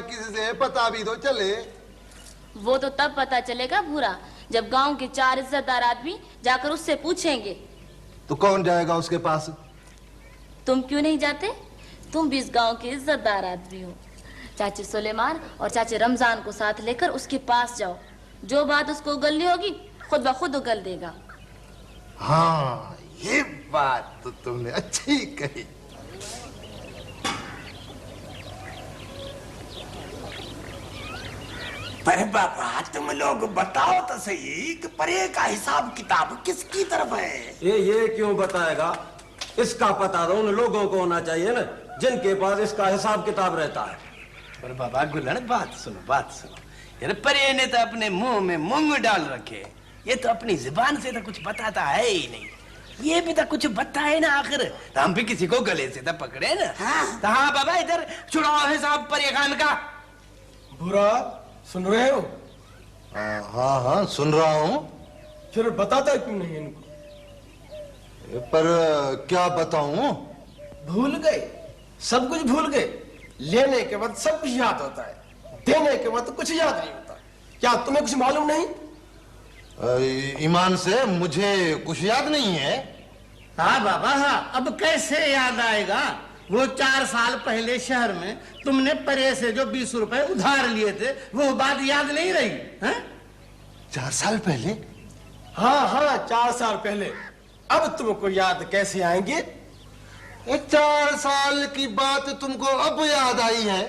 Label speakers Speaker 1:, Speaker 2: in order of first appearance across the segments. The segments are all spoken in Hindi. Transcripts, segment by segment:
Speaker 1: किसी से पता भी तो चले।
Speaker 2: वो तो तब पता चलेगा भूरा, जब गांव के 4 इज्जतदार आदमी जाकर उससे पूछेंगे।
Speaker 1: तो कौन जाएगा उसके पास?
Speaker 2: तुम क्यों नहीं जाते? तुम भी इस गांव के इज्जतदार आदमी हो। चाचे सुलेमान और चाचे रमजान को साथ लेकर उसके पास जाओ। जो बात उसको उगलनी होगी खुद ब खुद उगल देगा।
Speaker 1: हाँ, ये बात तो तुमने अच्छी कही।
Speaker 3: पर बाबा तुम लोग बताओ तो सही कि परे का हिसाब किताब किसकी तरफ है?
Speaker 4: ये क्यों बताएगा? इसका पता तो उन लोगों को होना चाहिए ना जिनके पास इसका हिसाब किताब रहता है।
Speaker 5: पर बाबा गुल्लन बात सुनो यार, परे ने तो अपने मुंह में मूंग डाल रखे, ये तो अपनी जुबान से तो कुछ बताता है ही नहीं। ये भी तो कुछ बताए ना आखिर, तो हम भी किसी को गले से तो पकड़े ना।
Speaker 3: हाँ?
Speaker 5: तो हाँ बाबा, इधर छुड़ाओ हिसाब परे खान का।
Speaker 6: बुरा सुन रहे हो?
Speaker 1: हाँ हाँ सुन रहा हूँ।
Speaker 6: फिर बताता क्यों नहीं इनको?
Speaker 1: पर क्या बताऊं?
Speaker 6: भूल गए, सब कुछ भूल गए। लेने के बाद सब कुछ याद होता है, देने के बाद तो कुछ याद नहीं होता। क्या तुम्हें कुछ मालूम नहीं?
Speaker 1: ईमान से मुझे कुछ याद नहीं है।
Speaker 7: हाँ बाबा हाँ, अब कैसे याद आएगा? वो 4 साल पहले शहर में तुमने परे से जो 20 रुपए उधार लिए थे, वो बात याद नहीं रही है?
Speaker 1: 4 साल पहले?
Speaker 6: हाँ 4 साल पहले। अब तुमको याद कैसे आएंगे?
Speaker 1: 4 साल की बात तुमको अब याद आई है?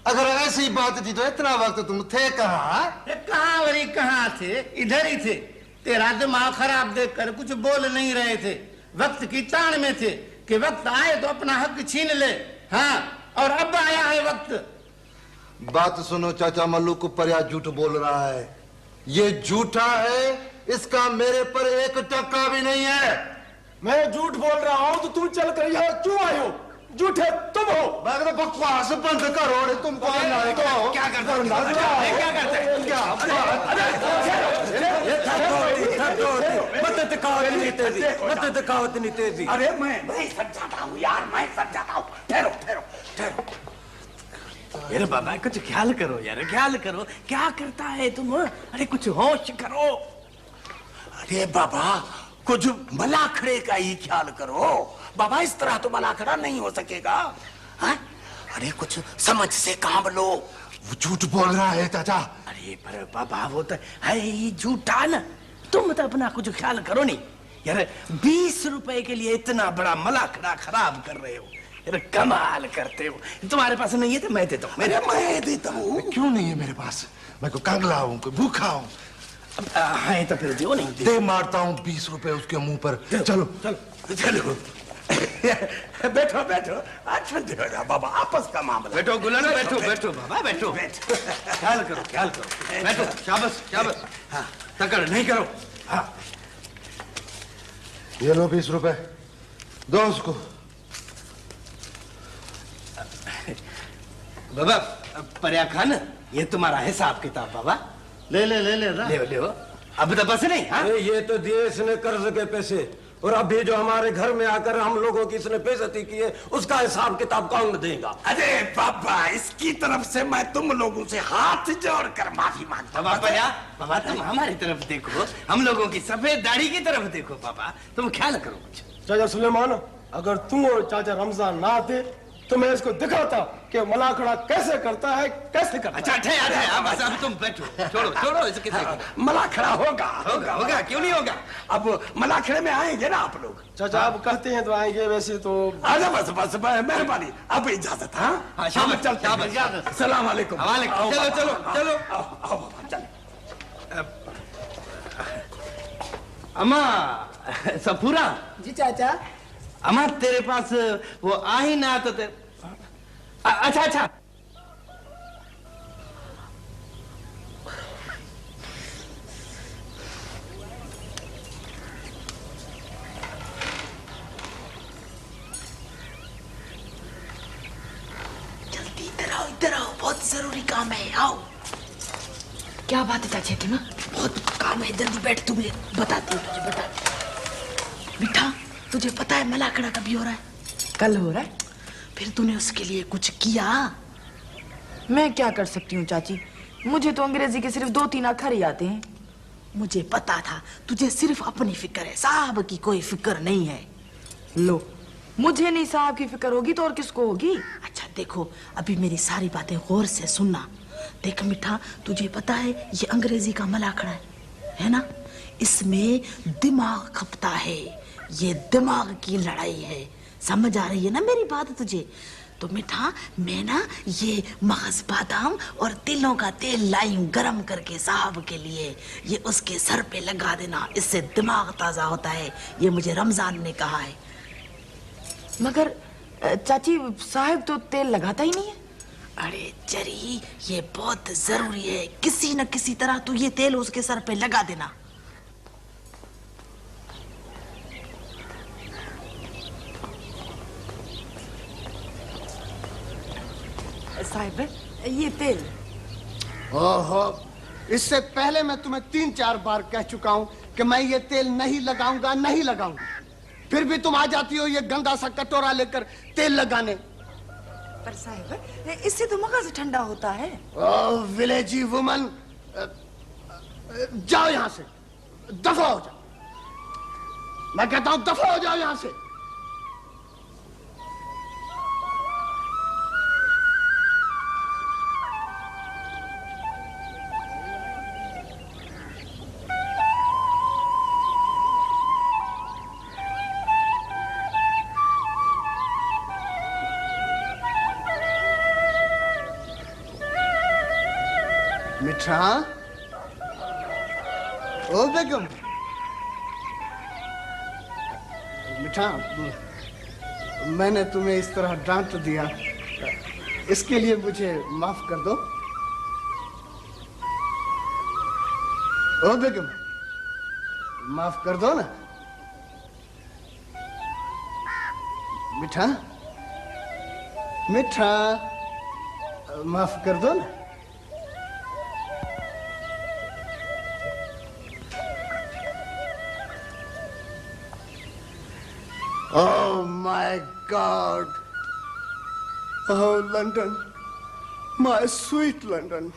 Speaker 1: अगर ऐसी बात थी तो इतना वक्त तुम थे कहाँ?
Speaker 7: कहाँ वरी कहाँ थे, इधर ही थे। तेरा दिमाग खराब देखकर कुछ बोल नहीं रहे थे। वक्त की तान में थे कि वक्त आए तो अपना हक छीन ले। हाँ, और अब आया है वक्त।
Speaker 1: बात सुनो चाचा, मल्लू को पर्या झूठ बोल रहा है। ये झूठा है, इसका मेरे पर 1 टका भी नहीं है।
Speaker 6: मैं झूठ बोल रहा हूँ तो तुम चल कर यहाँ क्यों आए हो? झूठे तुम हो।
Speaker 1: बकवास बंद करो। तुम कौन है?
Speaker 5: क्या करते हो? क्या करते
Speaker 4: तेजी।
Speaker 3: अरे मैं सच जाता हूँ यार, मैं सच जाता हूँ। ठहरो।
Speaker 5: यार बाबा कुछ ख्याल करो यार, ख्याल करो। क्या करता है तुम? अरे कुछ होश करो।
Speaker 3: अरे बाबा कुछ मलाखड़े का ही ख्याल करो बाबा, इस तरह तो मलाखड़ा नहीं हो सकेगा। हाँ? अरे कुछ समझ से काम लो।
Speaker 1: वो झूठ बोल रहा है चाचा।
Speaker 5: अरे पर बाबा वो तो है ही झूठा ना। तुम तो अपना कुछ ख्याल करो नहीं यार। 20 रुपए के लिए इतना बड़ा मलाखड़ा खराब कर रहे हो यार, कमाल करते हो। तुम्हारे पास नहीं है तो मैं देता हूँ।
Speaker 3: मैं देता हूँ।
Speaker 1: क्यों नहीं है मेरे पास? मैं को कंगला हूँ, कोई भूखा हूँ।
Speaker 5: हाँ तो फिर दो नहीं
Speaker 1: दे मारता हूँ 20 रुपए उसके मुंह पर। चलो।
Speaker 3: बैठो अच्छा देखो बाबा, आपस का मामला।
Speaker 5: बैठो गुलाम, बैठो बाबा, बैठो। ख्याल करो। बैठो, शाबाश। हाँ, तकड़ नहीं करो। हाँ,
Speaker 1: ये लो 20 रुपए, दो उसको।
Speaker 5: बाबा पर्या खान, ये तुम्हारा हिसाब किताब बाबा।
Speaker 7: ले
Speaker 5: ले अब तो बस नहीं। हाँ?
Speaker 4: ये तो दिए इसने कर्ज के पैसे, और अभी जो हमारे घर में आकर हम लोगों की इसने बेइज्जती की है, उसका हिसाब किताब कौन देगा?
Speaker 3: अरे बाबा, इसकी तरफ से मैं तुम लोगों से हाथ जोड़कर माफी मांगता हूँ।
Speaker 5: बाबा तुम हमारी तरफ देखो, हम लोगों की सफेद दाढ़ी की तरफ देखो। बाबा तुम ख्याल करो कुछ।
Speaker 6: चाचा सुलेमान, अगर तुम और चाचा रमजान ना आते तो मैं इसको दिखाता कि मलाखड़ा कैसे करता है, कैसे करता
Speaker 5: अच्छा है। बस अब तुम बैठो, छोड़ो इसे।
Speaker 3: मलाखड़ा होगा।
Speaker 5: क्यों नहीं होगा?
Speaker 3: अब मलाखड़े में आएंगे ना आप लोग?
Speaker 6: चाचा आप कहते हैं तो आएंगे, वैसे तो
Speaker 3: अरे बस मेहरबानी, अब इजाजत। हाँ
Speaker 5: शाबाश,
Speaker 3: चलते। सलाम वालेकुम।
Speaker 5: चलो।
Speaker 3: आओ चल।
Speaker 5: अम्मा सफूरा
Speaker 8: जी चाचा।
Speaker 5: अम्मा तेरे पास वो आ ही ना तो अच्छा।
Speaker 8: जल्दी इधर आओ, बहुत जरूरी काम है। आओ। क्या बात है चाचा की? बहुत काम है, जल्दी बैठ, तुम्हें बताती हूँ। तुझे बता बेटा, तुझे पता है मलाखड़ा कभी हो रहा है?
Speaker 5: कल हो रहा है।
Speaker 8: फिर तूने उसके लिए कुछ किया? मैं क्या कर सकती हूँ चाची, मुझे तो अंग्रेजी के सिर्फ 2-3 अक्षर ही आते हैं।
Speaker 9: मुझे पता था तुझे सिर्फ अपनी फिक्र है, साहब की कोई फिक्र नहीं है।
Speaker 8: लो, मुझे नहीं साहब की फिक्र होगी तो और किसको होगी?
Speaker 9: अच्छा देखो, अभी मेरी सारी बातें गौर से सुनना। देख मिठा, तुझे पता है ये अंग्रेजी का मलाखड़ा है ना? इसमें दिमाग खपता है, ये दिमाग की लड़ाई है। समझ आ रही है ना मेरी बात तुझे? तो मिठा, मैं ना ये मगज बादाम और तिलों का तेल लाई हूँ गरम करके साहब के लिए। ये उसके सर पे लगा देना, इससे दिमाग ताजा होता है। ये मुझे रमजान ने कहा है।
Speaker 8: मगर चाची, साहब तो तेल लगाता ही नहीं है।
Speaker 9: अरे चरी, ये बहुत जरूरी है। किसी न किसी तरह तू ये तेल उसके सर पे लगा देना।
Speaker 8: साहब, ये तेल।
Speaker 6: ओहो, इससे पहले मैं तुम्हें 3-4 बार कह चुका हूं कि मैं ये तेल नहीं लगाऊंगा, नहीं लगाऊंगा। फिर भी तुम आ जाती हो ये गंदा सा कटोरा लेकर तेल लगाने।
Speaker 8: पर साहब, इससे तो मगज ठंडा होता है।
Speaker 6: ओह विलेजी वुमन, जाओ यहां से, दफा हो जाओ। मैं कहता हूं दफा हो जाओ यहां से। मिठा, ओ बेगम, मिठा, मैंने तुम्हें इस तरह डांट दिया, इसके लिए मुझे माफ कर दो। ओ बेगम, माफ कर दो ना। मिठा, मिठा, माफ कर दो ना। Oh my God! Oh London, my sweet London.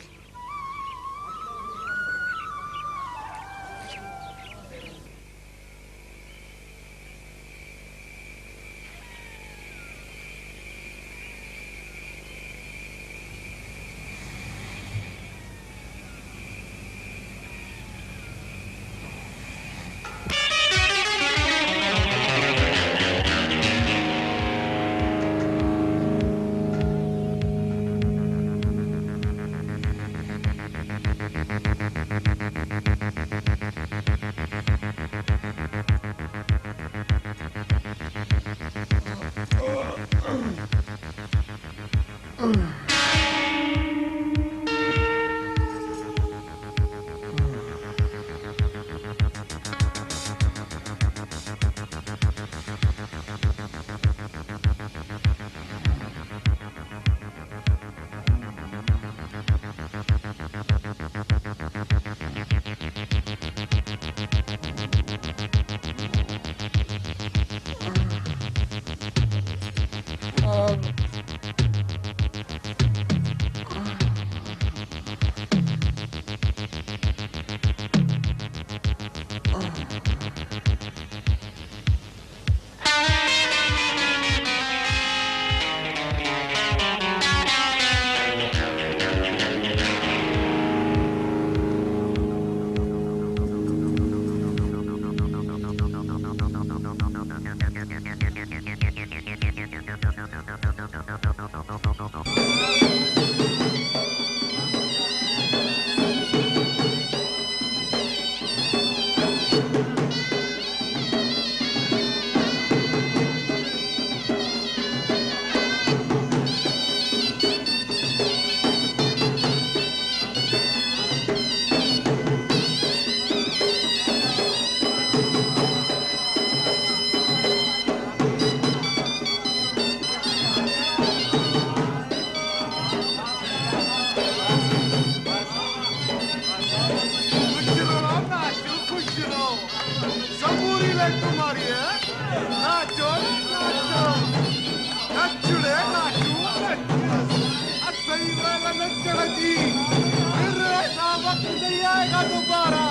Speaker 6: का दोबारा।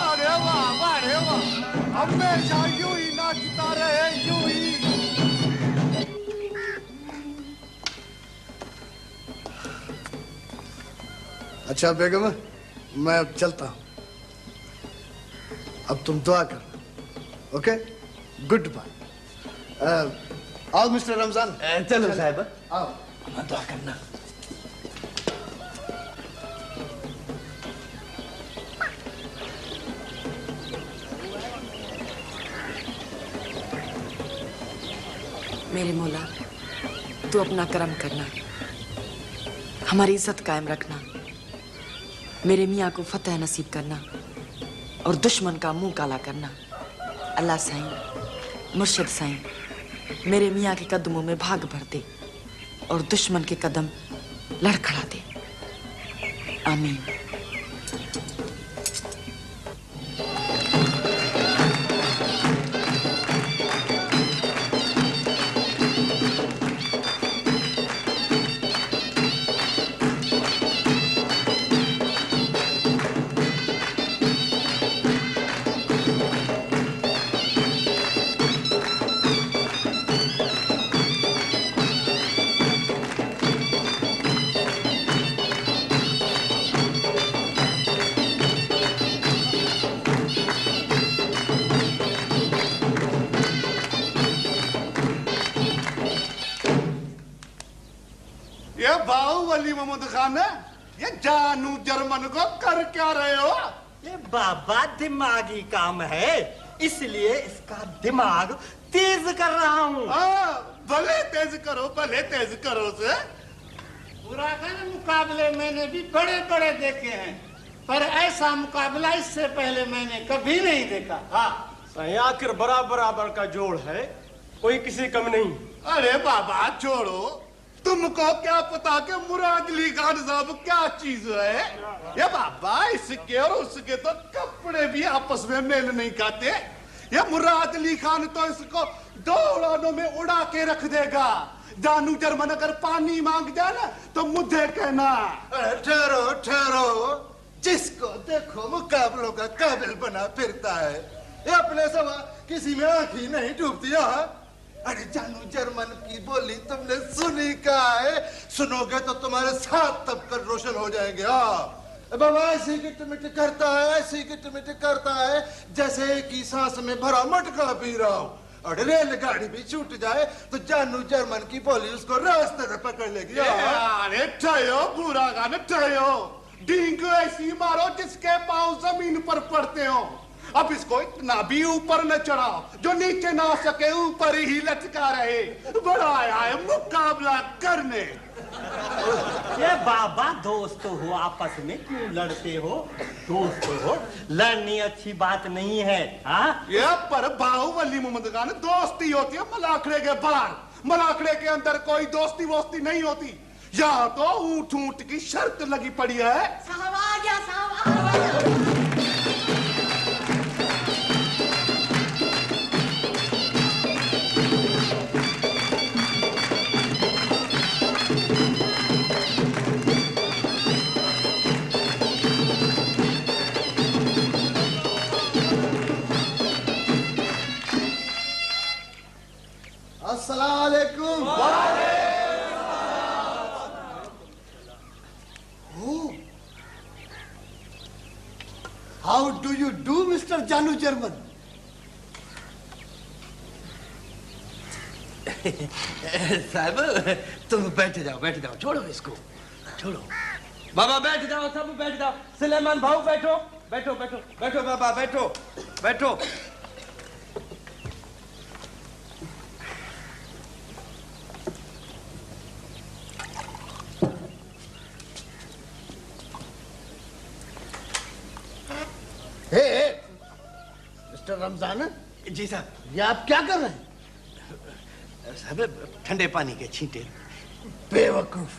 Speaker 6: अरे वाह, अरे वाह, हमेशा यूं ही नाचता रहे, यूं ही। अच्छा बेगम, मैं अब चलता हूं। अब तुम दुआ करना, ओके? Good bye. आओ मिस्टर रमजान।
Speaker 5: चलो साहब,
Speaker 6: आओ।
Speaker 5: दुआ करना।
Speaker 8: मेरे मौला, तू अपना करम करना, हमारी इज्जत कायम रखना, मेरे मियाँ को फतेह नसीब करना और दुश्मन का मुंह काला करना। अल्लाह साईं, मुर्शिद साईं, मेरे मियाँ के कदमों में भाग भर दे और दुश्मन के कदम लड़खड़ा दे। आमीन।
Speaker 6: ये बाहुबली मोहम्मद खान है, ये जानू जर्मन को कर क्या रहे हो?
Speaker 10: ये बाबा दिमागी काम है, इसलिए इसका दिमाग तेज कर रहा हूँ।
Speaker 6: भले तेज करो से।
Speaker 7: बुराखान मुकाबले मैंने भी बड़े बड़े देखे हैं, पर ऐसा मुकाबला इससे पहले मैंने कभी नहीं देखा। हाँ,
Speaker 10: आखिर बराबर का जोड़ है, कोई किसी कम नहीं।
Speaker 6: अरे बाबा छोड़ो, तुमको क्या पता कि मुराद अली खान साहब क्या चीज है? ये बाबा इसके और उसके तो कपड़े भी आपस में मेल नहीं खाते। ये मुराद अली खान तो इसको दो उड़ानों में उड़ा के रख देगा। जानू जर्मन अगर पानी मांग जाए ना तो मुझे कहना।
Speaker 1: ठहरो, जिसको देखो मुकाबलों का काबिल बना फिरता है। ये अपने सवा किसी में आंख ही नहीं डूबती। अरे जानू जर्मन की बोली तुमने सुनी का है? सुनोगे तो तुम्हारे साथ तब कर रोशन हो जाएंगे। बाबा ऐसी किटमिट करता है जैसे एक ही सांस में भरा मटका पी रहा हो। और रेलगाड़ी भी छूट जाए तो जानू जर्मन की बोली उसको रास्ते से पकड़ लेगी।
Speaker 6: अरे ठहरो पूरा गाना, ठहरो, डींग ऐसी मारो जिसके पांव जमीन पर पड़ते हो। अब इसको इतना भी ऊपर न चढ़ाओ जो नीचे ना सके ऊपर ही लटका रहे। बड़ा आया है मुकाबला करने।
Speaker 10: ये बाबा दोस्त हो, आपस में क्यों लड़ते हो? दोस्त हो, लड़नी अच्छी बात नहीं है। हाँ,
Speaker 6: ये पर बाहुबली मोहम्मद खान दोस्ती होती है मलाखड़े के बाहर, मलाखड़े के अंदर कोई दोस्ती वोस्ती नहीं होती। यहाँ तो ऊंट ऊंट की शर्त लगी पड़ी है।
Speaker 9: साहब आ गया।
Speaker 6: अस्सलाम वालेकुम।
Speaker 7: How do you do mister जानू जर्मन?
Speaker 5: साहब तुम बैठ जाओ, छोड़ो इसको, छोड़ो। बाबा बैठ जाओ, सब बैठ जाओ। सुलेमान भाऊ बैठो बाबा, बैठो।
Speaker 6: मिस्टर रमजान
Speaker 5: जी साहब।
Speaker 6: ये आप क्या कर रहे हैं?
Speaker 5: साहब ठंडे पानी के छींटे।
Speaker 6: बेवकूफ।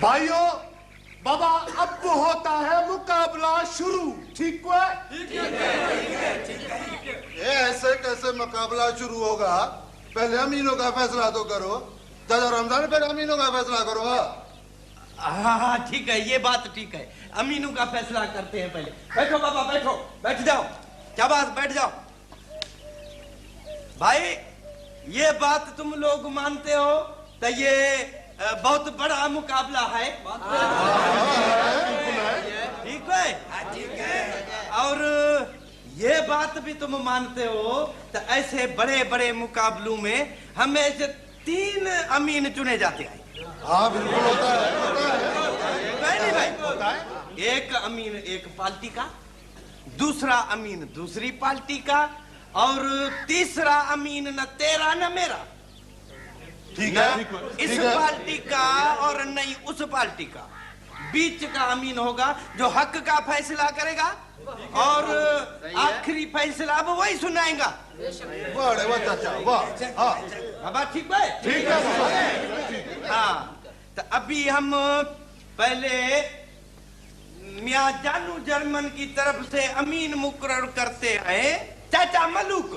Speaker 6: भाइयों, बाबा अब होता है मुकाबला शुरू। ठीक है?
Speaker 1: ये ऐसे कैसे मुकाबला शुरू होगा? पहले अमीनों का फैसला तो करो। चाचा रमजान, पहले अमीनों का फैसला करो।
Speaker 5: हाँ ठीक है, ये बात ठीक है, अमीनों का फैसला करते हैं पहले। बैठो बाबा, बैठो, बैठ जाओ, शाबाश, बैठ जाओ। भाई ये बात तुम लोग मानते हो तो ये बहुत बड़ा मुकाबला है। ठीक है, और ये बात भी तुम मानते हो तो ऐसे बड़े बड़े मुकाबलों में हमें से 3 अमीन चुने जाते हैं।
Speaker 1: हाँ बिल्कुल होता है,
Speaker 5: नहीं भाई, एक अमीन एक पार्टी का, दूसरा अमीन दूसरी पार्टी का, और तीसरा अमीन न तेरा न मेरा।
Speaker 1: ठीक है,
Speaker 5: इस पार्टी का और नहीं उस पार्टी का। बीच का अमीन होगा जो हक का फैसला करेगा और आखिरी फैसला अब वही सुनाएगा।
Speaker 1: वाह चाचा वाह। हाँ
Speaker 5: बाबा ठीक है,
Speaker 1: ठीक है।
Speaker 5: हाँ तो अभी हम पहले मियां जानू जर्मन की तरफ से अमीन मुकर्रर करते हैं, चाचा मलूक।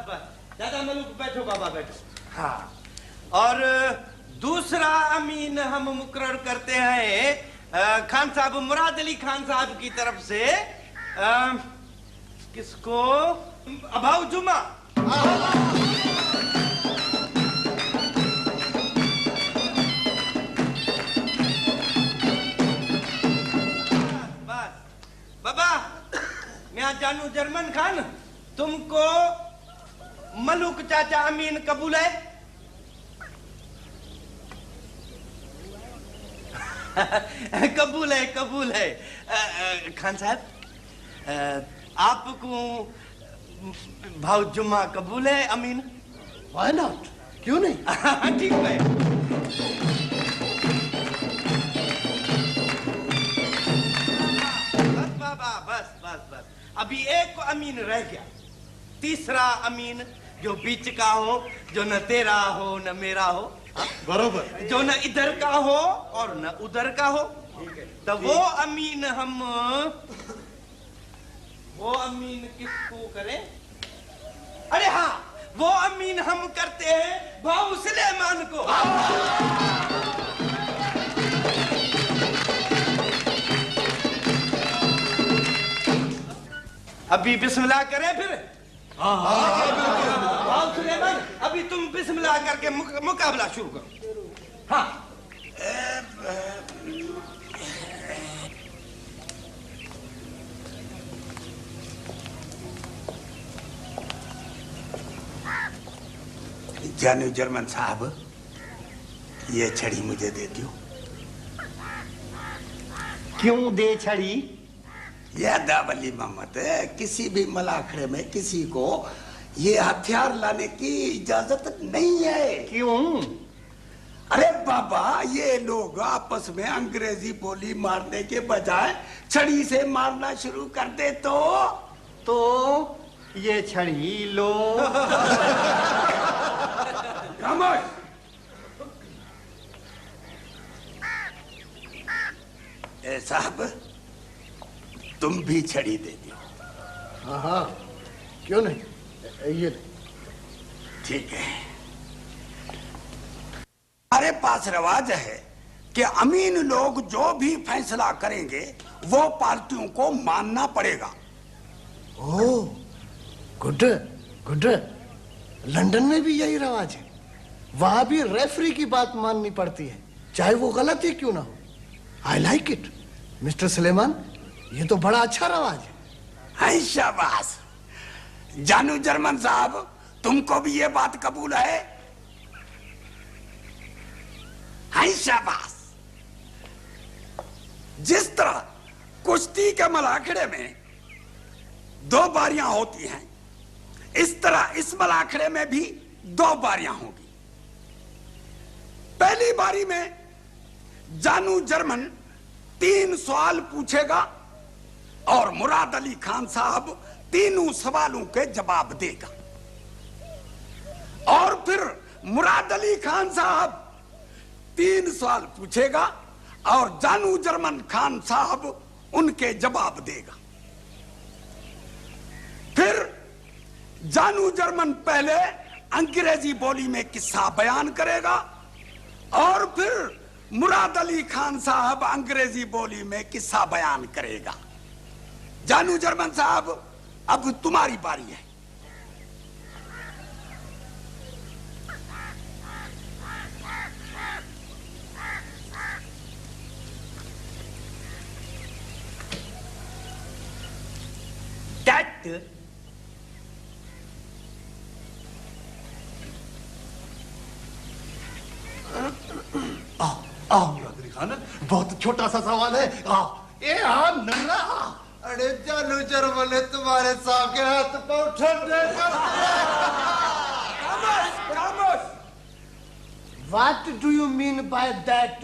Speaker 5: बस दादा मलूक बैठो, बाबा बैठो। हाँ, और दूसरा अमीन हम मुकर्रर करते हैं खान साहब, मुराद अली खान साहब की तरफ से। किसको? अभाव जुमा। बस बाबा, मैं जानू जर्मन खान, तुमको मलूक चाचा अमीन कबूल है? कबूल है, कबूल है। खान साहब आपको भाव जुम्मा कबूल है अमीन?
Speaker 6: Why not? क्यों नहीं?
Speaker 5: ठीक है। बस बाबा, बस अभी एक अमीन रह गया, तीसरा अमीन जो बीच का हो, जो न तेरा हो न मेरा हो,
Speaker 1: बरोबर,
Speaker 5: जो न इधर का हो और न उधर का हो। तो वो अमीन किसको करें? अरे हाँ, वो अमीन हम करते हैं भाऊ सुलेमान को। अभी बिस्मिल्लाह करें फिर? भाऊ सुलेमान, अभी तुम बिस्मिल्लाह करके मुकाबला शुरू करो। हाँ
Speaker 3: जानू जर्मन साहब, ये छड़ी मुझे दे दो।
Speaker 10: क्यों दे छड़ी?
Speaker 3: यह दावली मोहम्मद, किसी भी मलाखड़े में किसी को ये हथियार लाने की इजाजत नहीं है।
Speaker 10: क्यों?
Speaker 3: अरे बाबा, ये लोग आपस में अंग्रेजी बोली मारने के बजाय छड़ी से मारना शुरू कर दे तो
Speaker 10: ये छड़ी लो।
Speaker 3: खामोश। ए साहब, तुम भी छड़ी दे दो।
Speaker 6: हाँ, क्यों नहीं? ये
Speaker 3: ठीक है। हमारे पास रिवाज है कि अमीन लोग जो भी फैसला करेंगे वो पार्टियों को मानना पड़ेगा।
Speaker 6: ओह, गुड गुड। लंदन में भी यही रवाज है। वहां भी रेफरी की बात माननी पड़ती है, चाहे वो गलत ही क्यों ना हो। I like it mister Suleman, ये तो बड़ा अच्छा रवाज है।
Speaker 3: शाबाश। जानू जर्मन साहब, तुमको भी ये बात कबूल है? शाबाश। जिस तरह कुश्ती के मलाखड़े में 2 बारियां होती हैं, इस तरह इस मलाखड़े में भी 2 बारियां होगी। पहली बारी में जानू जर्मन 3 सवाल पूछेगा और मुराद अली खान साहब तीनों सवालों के जवाब देगा। मुराद अली खान साहब 3 सवाल पूछेगा और जानू जर्मन खान साहब उनके जवाब देगा। फिर जानू जर्मन पहले अंग्रेजी बोली में किस्सा बयान करेगा और फिर मुराद अली खान साहब अंग्रेजी बोली में किस्सा बयान करेगा। जानू जर्मन साहब, अब तुम्हारी बारी है।
Speaker 1: आओ मुराद अली खान, बहुत छोटा सा सवाल है। आओ। नन्ना। अरे जानू जर्मन ने तुम्हारे सामने हाथ पांव ठंडे कर
Speaker 6: What do you mean by that?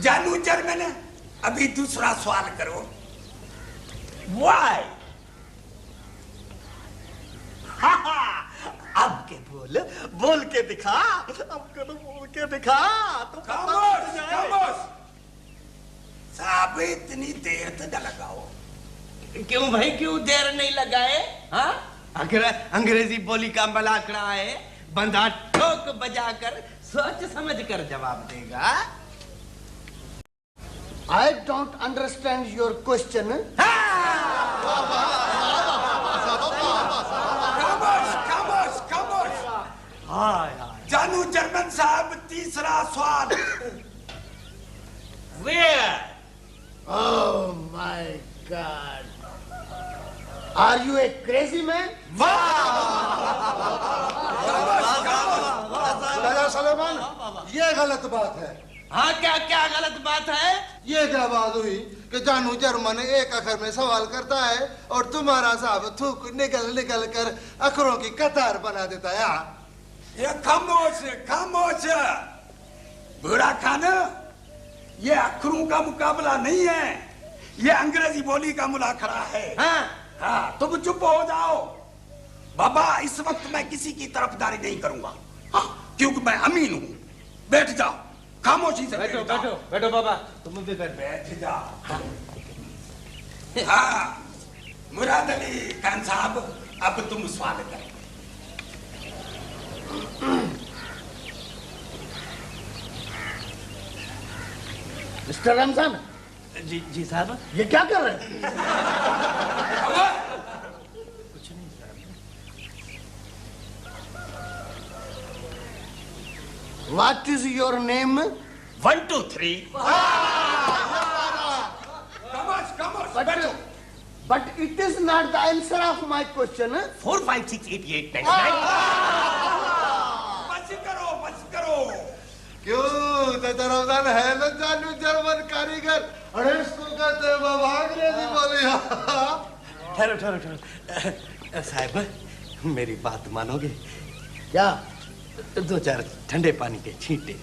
Speaker 3: जानू जर्मन, अभी दूसरा सवाल करो। Why?
Speaker 10: अब के बोल के दिखा, अब के बोल के दिखा। तो
Speaker 3: खामोश। साहब इतनी देर तो न लगाओ।
Speaker 5: क्यों भाई, क्यों देर नहीं लगाए? हाँ, अंग्रेजी बोली का मलाकड़ा है, बंदा ठोक बजाकर सोच समझ कर जवाब देगा।
Speaker 6: I don't understand your question.
Speaker 3: खामोश। जानू जर्मन साहब, तीसरा सवाल।
Speaker 5: Where?
Speaker 6: Oh my God! Are you a crazy man?
Speaker 1: राजा सलेमान, ये गलत बात है।
Speaker 5: हाँ, क्या गलत बात है?
Speaker 1: ये क्या बात हुई कि जानू जर्मन एक अखर में सवाल करता है और तुम्हारा साहब थूक निकल कर अखरों की कतार बना देता है।
Speaker 3: ये खामोश। बुरा खान, ये अखरों का मुकाबला नहीं है, ये अंग्रेजी बोली का मुलाखड़ा है। हाँ, तुम चुप हो जाओ। बाबा, इस वक्त मैं किसी की तरफदारी नहीं करूंगा। हाँ, क्योंकि मैं अमीन हूं। बैठ जाओ, खामोशी से
Speaker 5: बैठो बाबा, तुम भी
Speaker 3: बैठ जाओ। हाँ, मुराद अली खान साहब, अब तुम सवाल करो।
Speaker 6: मिस्टर रमजान।
Speaker 5: जी साहब।
Speaker 6: ये क्या कर रहे हैं?
Speaker 5: कुछ नहीं साहब।
Speaker 6: What is your name?
Speaker 5: 1 2 3।
Speaker 6: But it is not the answer of my question.
Speaker 5: 4 5 6 8 8 9
Speaker 3: बस करो।
Speaker 1: क्यों रमजान है ना जानू जर्मन कारीगर। अरे इसको कहते हैं बाबा अंग्रेजी बोली।
Speaker 5: ठहरो साहब, मेरी बात मानोगे?
Speaker 6: क्या?
Speaker 5: 2-4 ठंडे पानी के छींटे।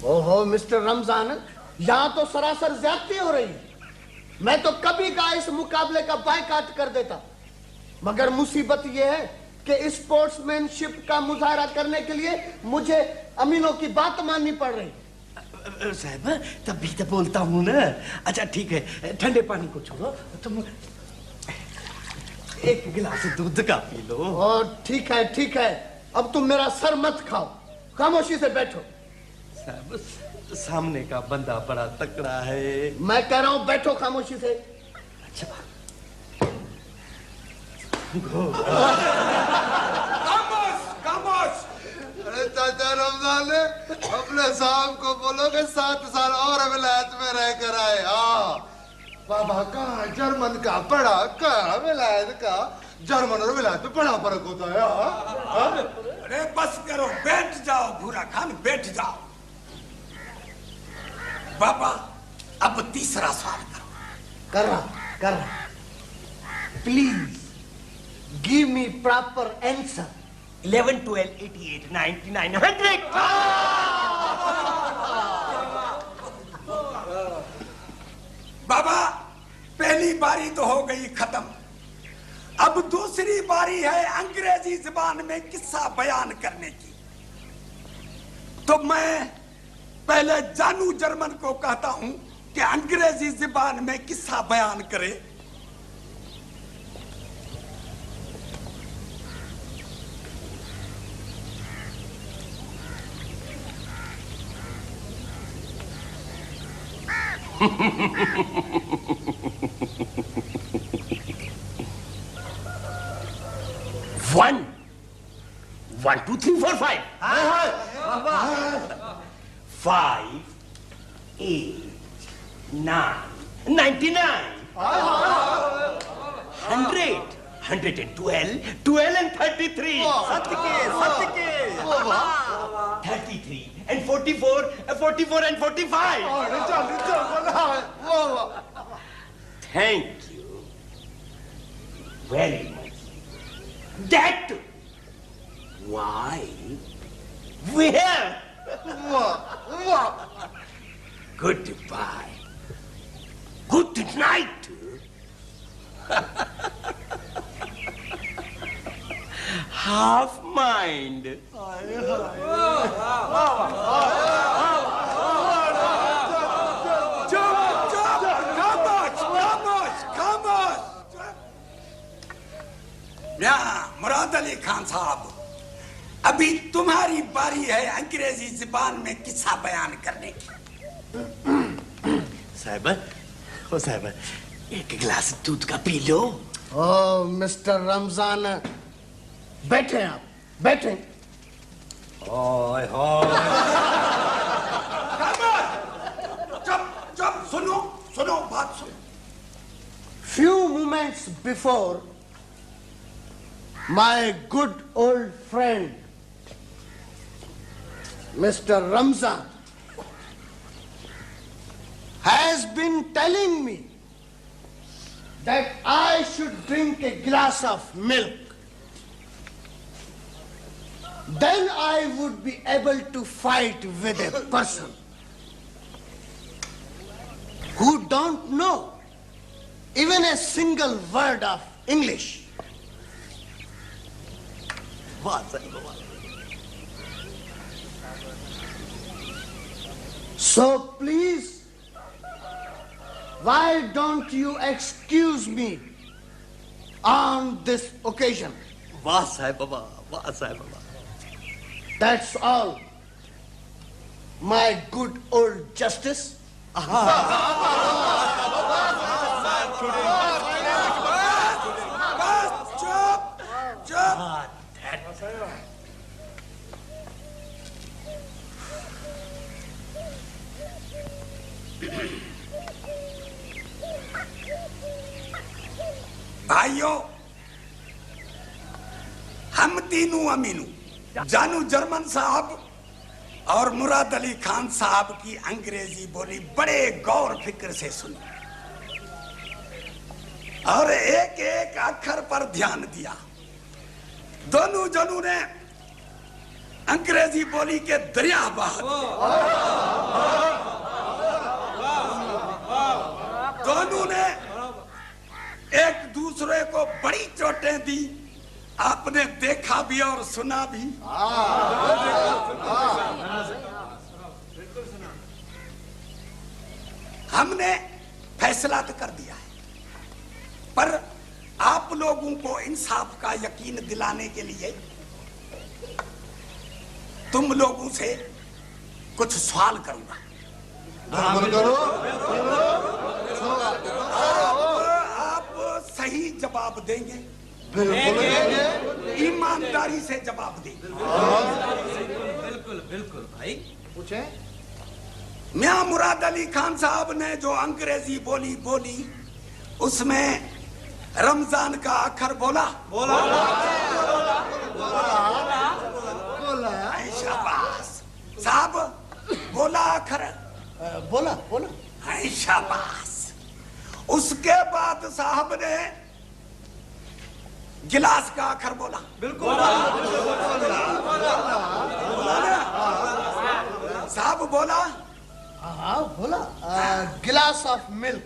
Speaker 6: ओहो मिस्टर रमजान, यहाँ तो सरासर ज्यादती हो रही है। मैं तो कभी का इस मुकाबले का बायकाट कर देता, मगर मुसीबत यह है कि स्पोर्ट्समैनशिप का मुजाहरा करने के लिए मुझे अमीनों की बात माननी पड़ रही।
Speaker 5: साहब, तभी तो बोलता हूँ ना। अच्छा ठीक है, ठंडे पानी को छोड़ो, तुम एक गिलास दूध का पी लो।
Speaker 6: और ठीक है, अब तुम मेरा सर मत खाओ, खामोशी से बैठो।
Speaker 5: साहब, सामने का बंदा बड़ा तकड़ा है।
Speaker 6: मैं कह रहा हूं बैठो खामोशी से।
Speaker 5: अच्छा
Speaker 3: खामोश।
Speaker 1: अरे चाचा रमजान ने अपने साहब को बोलो कि 7 साल और विलायत में रह कर आए। हाँ बाबा, कहाँ जर्मन का पढ़ा, कहाँ विलायत का। जर्मन और विलायत में बड़ा फर्क होता है।
Speaker 3: अरे बस करो, बैठ जाओ भूरा खान, बैठ जाओ। बाबा, अब तीसरा सवाल करो।
Speaker 6: कर रहा। Please give me proper answer.
Speaker 5: 11 12 88 99 100।
Speaker 3: बाबा, पहली बारी तो हो गई खत्म। अब दूसरी बारी है अंग्रेजी जुबान में किस्सा बयान करने की। तो मैं पहले जानू जर्मन को कहता हूं कि अंग्रेजी जुबान में किस्सा बयान करे।
Speaker 5: One, 1, 2, 3, 4, 5. 5, 8, 9, 99. 100, 112, 12 and 33. Satke. 33 and 44, 44 and 45. Thank you very much. That. Why? Where? Goodbye. Good night. Half mind.
Speaker 3: Murad Ali Khan साहब, अभी तुम्हारी बारी है अंग्रेजी जुबान में किस्सा बयान करने की।
Speaker 5: साहब, एक गिलास दूध का पी लो।
Speaker 6: ओ मिस्टर रमजान, बैठे आप, बैठे।
Speaker 4: ओए
Speaker 3: चुप, सुनो बात सुनो।
Speaker 6: Few moments before, my good old friend, Mr. Ramzan, has been telling me that I should drink a glass of milk. Then I would be able to fight with a person who don't know even a single word of English. So please, why don't you excuse me on this occasion?
Speaker 5: वाह साहब बाबा।
Speaker 6: That's all. My good old justice.
Speaker 3: भाइयों, हम तीनों अमीनू, जानू जर्मन साहब और मुराद अली खान साहब की अंग्रेजी बोली बड़े गौर फिक्र से सुनी और एक एक अक्षर पर ध्यान दिया। दोनों जनों ने अंग्रेजी बोली के दरिया बहा दिए। दोनों ने एक दूसरे को बड़ी चोटें दी। आपने देखा भी और सुना भी। हमने फैसला तो कर दिया है, पर आप लोगों को इंसाफ का यकीन दिलाने के लिए तुम लोगों से कुछ सवाल करूंगा। आप सही जवाब देंगे, ईमानदारी से जवाब देंगे।
Speaker 5: बिल्कुल भाई।
Speaker 6: पूछे।
Speaker 3: मियां मुराद अली खान साहब ने जो अंग्रेजी बोली उसमें रमजान का अक्षर बोला। शाबाश साहब, बोला अक्षर,
Speaker 6: बोला।
Speaker 3: शाबाश। उसके बाद साहब ने गिलास का अक्षर बोला। बिल्कुल साहब बोला।
Speaker 6: हाँ बोला। गिलास ऑफ मिल्क।